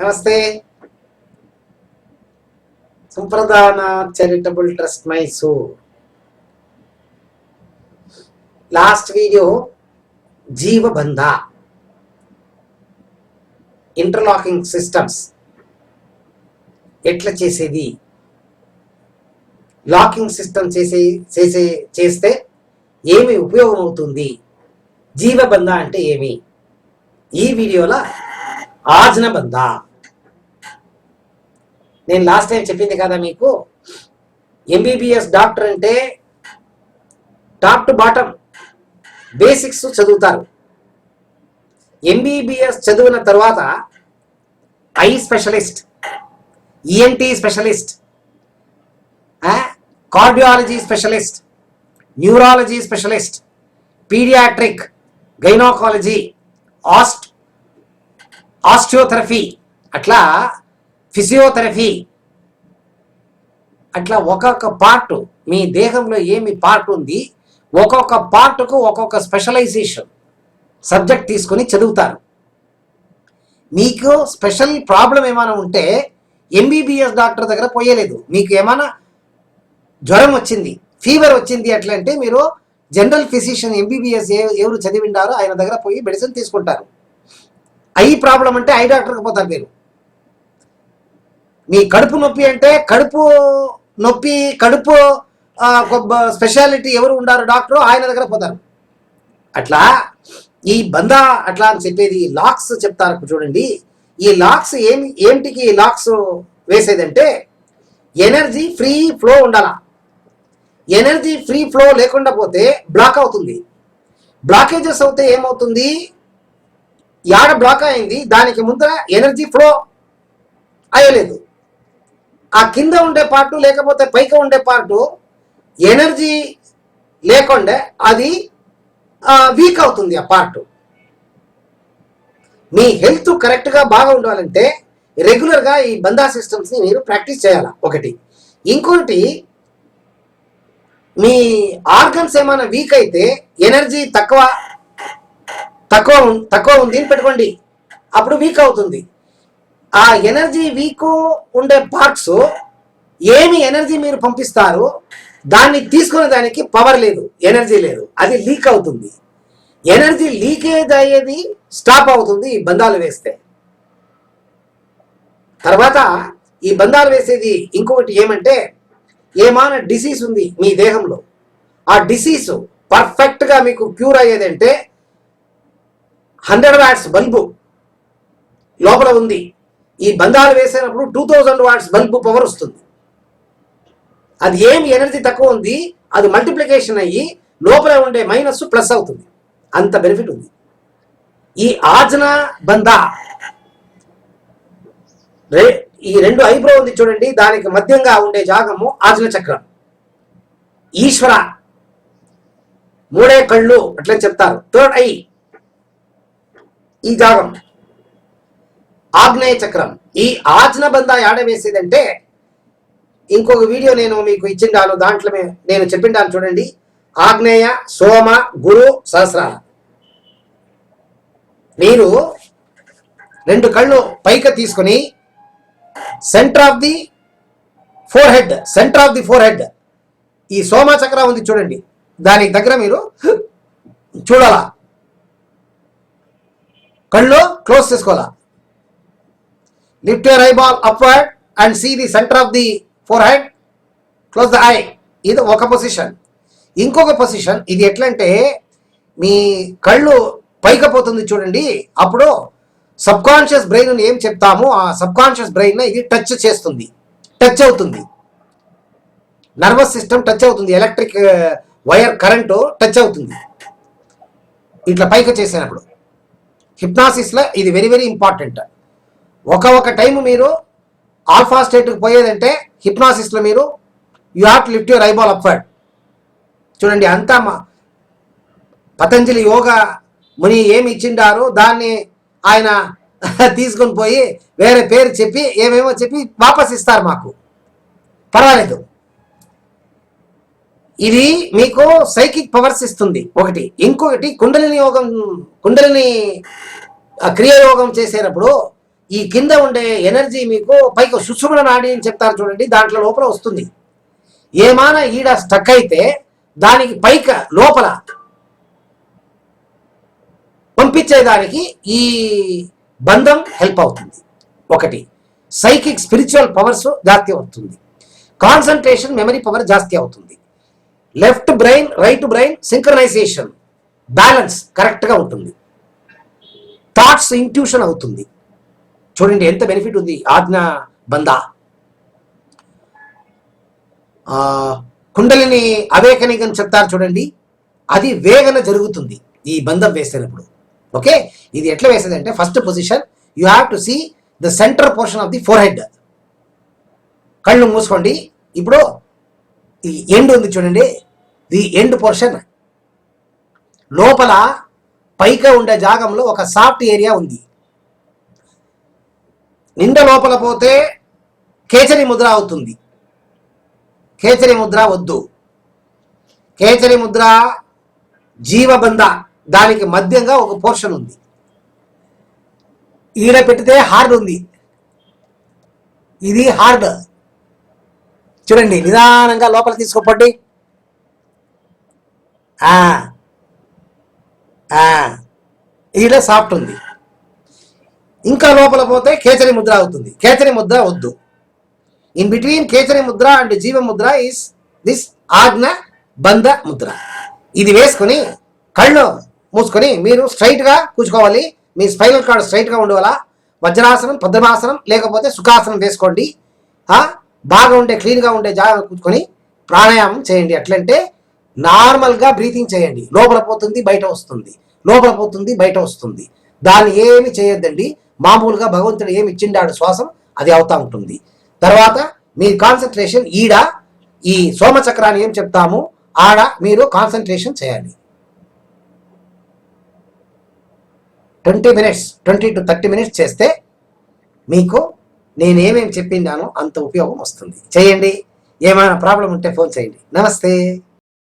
నమస్తే. Sampradana charitable trust Mysore. Last video జీవబంధ interlocking systems ఎట్లా చేసేది, లాకింగ్ సిస్టమ్ చేస్తే ఏమి ఉపయోగం అవుతుంది, జీవబంధ అంటే ఏమి, ఈ వీడియోలో ఆజ్ఞబంధ. నేను లాస్ట్ టైం చెప్పింది కదా మీకు, ఎంబీబీఎస్ డాక్టర్ అంటే టాప్ టు బాటమ్ బేసిక్స్ చదువుతారు. ఎంబీబీఎస్ చదివిన తర్వాత eye specialist, ENT specialist, cardiology specialist, neurology specialist, paediatric, gynaecology, osteotherapy, అట్లా ఫిజియోథెరపీ, అట్లా ఒక్కొక్క పార్ట్, మీ దేహంలో ఏమి పార్ట్ ఉంది, ఒక్కొక్క పార్ట్కు ఒక్కొక్క స్పెషలైజేషన్ సబ్జెక్ట్ తీసుకొని చదువుతారు. మీకు స్పెషల్ ప్రాబ్లం ఏమైనా ఉంటే ఎంబీబీఎస్ డాక్టర్ దగ్గర పోయలేదు. మీకు ఏమైనా జ్వరం వచ్చింది, ఫీవర్ వచ్చింది అట్లా అంటే మీరు జనరల్ ఫిజిషియన్ ఎంబీబీఎస్ ఎవరు చదివిండారో ఆయన దగ్గర పోయి మెడిసిన్ తీసుకుంటారు. ఐ ప్రాబ్లం అంటే ఐ డాక్టర్కి పోతారు. మీరు మీ కడుపు నొప్పి అంటే కడుపు నొప్పి, కడుపు స్పెషాలిటీ ఎవరు ఉండారు డాక్టర్, ఆయన దగ్గర పోతారు. అట్లా ఈ బంధ అట్లా అని చెప్పేది లాక్స్ చెప్తారు చూడండి. ఈ లాక్స్ ఏమిటికి లాక్స్ వేసేదంటే ఎనర్జీ ఫ్రీ ఫ్లో ఉండాలా. ఎనర్జీ ఫ్రీ ఫ్లో లేకుండా పోతే బ్లాక్ అవుతుంది. బ్లాకేజెస్ అవుతే ఏమవుతుంది, యాడ బ్లాక్ అయింది దానికి ముందర ఎనర్జీ ఫ్లో అయ్యలేదు. ఆ కింద ఉండే పార్టు లేకపోతే పైకి ఉండే పార్టు ఎనర్జీ లేకుండా అది వీక్ అవుతుంది. ఆ పార్ట్ మీ హెల్త్ కరెక్ట్గా బాగా ఉండాలంటే రెగ్యులర్గా ఈ బంధా సిస్టమ్స్ని మీరు ప్రాక్టీస్ చేయాలి. ఒకటి. ఇంకొకటి, మీ ఆర్గన్స్ ఏమైనా వీక్ అయితే ఎనర్జీ తక్కువ ఉంది అని పెట్టుకోండి, అప్పుడు వీక్ అవుతుంది. ఆ ఎనర్జీ వీక్ ఉండే పార్ట్స్ ఏమి ఎనర్జీ మీరు పంపిస్తారు, దాన్ని తీసుకునే దానికి పవర్ లేదు, ఎనర్జీ లేదు, అది లీక్ అవుతుంది. ఎనర్జీ లీకేజ్ అయ్యేది స్టాప్ అవుతుంది ఈ బంధాలు వేస్తే. తర్వాత ఈ బంధాలు వేసేది ఇంకొకటి ఏమంటే, ఏమైనా డిసీజ్ ఉంది మీ దేహంలో, ఆ డిసీజ్ పర్ఫెక్ట్గా మీకు క్యూర్ అయ్యేదంటే 100 వాట్స్ బల్బు లోపల ఉంది. ఈ బంధాలు వేసినప్పుడు 2000 వాట్స్ బల్బు పవర్ వస్తుంది. అది ఏమి ఎనర్జీ తక్కువ ఉంది, అది మల్టిప్లికేషన్ అయ్యి లోపల ఉండే మైనస్ ప్లస్ అవుతుంది. అంత బెనిఫిట్ ఉంది. ఈ ఆజ్ఞ బంధ, ఈ రెండు ఐబ్రో ఉంది చూడండి, దానికి మధ్యంగా ఉండే జాగము ఆజ్ఞ చక్రం. ఈశ్వర, మూడే కళ్ళు అట్లా చెప్తారు, థర్డ్ ఐ, ఈ జాగం ఆగ్నేయ చక్రం. ఈ ఆజ్ఞ బంధ యాడ వేసేదంటే, ఇంకొక వీడియో నేను మీకు ఇచ్చిండాను, దాంట్లో నేను చెప్పిండాను చూడండి. ఆగ్నేయ, సోమ, గురు, సహస్రార. మీరు రెండు కళ్ళు పైకి తీసుకొని centre of the four head ఈ సోమ చక్రం ఉంది చూడండి, దానికి దగ్గర మీరు చూడాలా, కళ్ళు క్లోజ్ చేసుకోవాలా. Lift your eyeball upward and see the centre of the forehead, close the eye. ఇది ఒక పొజిషన్. ఇంకొక పొజిషన్ ఇది ఎట్లంటే, మీ కళ్ళు పైకపోతుంది చూడండి, అప్పుడు సబ్ కాన్షియస్ బ్రెయిన్ ఏం చెప్తామో ఆ సబ్ కాన్షియస్ బ్రెయిన్ ఇది టచ్ అవుతుంది. నర్వస్ సిస్టమ్ టచ్ అవుతుంది, ఎలక్ట్రిక్ వైర్ కరెంటు టచ్ అవుతుంది ఇట్లా పైకి చేసినప్పుడు. హిప్నాసిస్లో ఇది వెరీ వెరీ ఇంపార్టెంట్. ఒక టైం మీరు ఆల్ఫా స్టేట్కి పోయేదంటే హిప్నాసిస్లో మీరు you have to lift your eyeball upward. చూడండి, అంతా పతంజలి యోగా ముని ఏమి ఇచ్చిండారు దాన్ని ఆయన తీసుకొని పోయి వేరే పేరు చెప్పి ఏమేమో చెప్పి వాపస్ ఇస్తారు మాకు, పర్వాలేదు. ఇది మీకు సైకిక్ పవర్స్ ఇస్తుంది ఒకటి. ఇంకొకటి కుండలిని క్రియాయోగం చేసేటప్పుడు ఈ కింద ఉండే ఎనర్జీ మీకు పైకి సుషుమ్న నాడి అని చెప్తారు చూడండి, దాంట్లో లోపల వస్తుంది. ఏమైనా ఈడ స్టక్ అయితే దానికి పైకి లోపల పంపించేదానికి ఈ బంధం హెల్ప్ అవుతుంది. ఒకటి, సైకిక్ స్పిరిచువల్ పవర్స్ జాస్తి అవుతుంది. కాన్సన్ట్రేషన్ మెమరీ పవర్ జాస్తి అవుతుంది. Left brain right brain synchronisation balance కరెక్ట్గా ఉంటుంది. థాట్స్ ఇంట్యూషన్ అవుతుంది. చూడండి ఎంత బెనిఫిట్ ఉంది ఆజ్ఞ బంధ. కుండలిని అవేకనింగ్ అని చెప్తారు చూడండి, అది వేగన జరుగుతుంది ఈ బంధం వేసినప్పుడు. ఓకే, ఇది ఎట్లా వేసేది అంటే first position you have to see the centre portion of the forehead. కళ్ళు మూసుకోండి. ఇప్పుడు ఈ ఎండ్ ఉంది చూడండి, ది ఎండ్ పోర్షన్ లోపల పైగా ఉండే జాగంలో ఒక సాఫ్ట్ ఏరియా ఉంది. నిండా లోపల పోతే కేచరి ముద్ర అవుతుంది. కేచరి ముద్ర వద్దు. కేచరి ముద్ర జీవబంధ, దానికి మధ్యంగా ఒక పోర్షన్ ఉంది. ఈడ పెట్టితే హార్డ్ ఉంది, ఇది హార్డ్. చూడండి నిదానంగా లోపల తీసుకోపండి. ఈడ సాఫ్ట్ ఉంది. ఇంకా లోపల పోతే కేచరి ముద్ర అవుతుంది. కేచరి ముద్ర వద్దు. ఇన్ బిట్వీన్ కేచరి ముద్ర అండ్ జీవ ముద్ర ఇస్ దిస్ ఆజ్ఞ బంధ ముద్ర. ఇది వేసుకొని కళ్ళు మూసుకొని మీరు స్ట్రైట్గా కూర్చోవాలి. మీ స్పైనల్ కార్డ్ స్ట్రైట్గా ఉండవాలా. వజ్రాసనం, పద్మాసనం లేకపోతే సుఖాసనం వేసుకోండి. బాగా ఉండే క్లీన్గా ఉండే జాగా కూర్చొని ప్రాణాయామం చేయండి. అట్లంటే నార్మల్గా బ్రీతింగ్ చేయండి. లోపల పోతుంది బయట వస్తుంది, లోపల పోతుంది బయట వస్తుంది. దాన్ని ఏమి చేయొద్దండి. మామూలుగా భగవంతుడు ఏమి ఇచ్చిండాడు శ్వాసం అది అవుతా ఉంటుంది. తర్వాత మీ కాన్సన్ట్రేషన్ ఈడ ఈ సోమచక్రాన్ని ఏం చెప్తాము ఆడ మీరు కాన్సన్ట్రేషన్ చేయాలి. 20 minutes 20 to 30 minutes చేస్తే మీకు నేనేమేమి చెప్పిండానో అంత ఉపయోగం వస్తుంది. చేయండి. ఏమైనా ప్రాబ్లం ఉంటే ఫోన్ చేయండి. నమస్తే.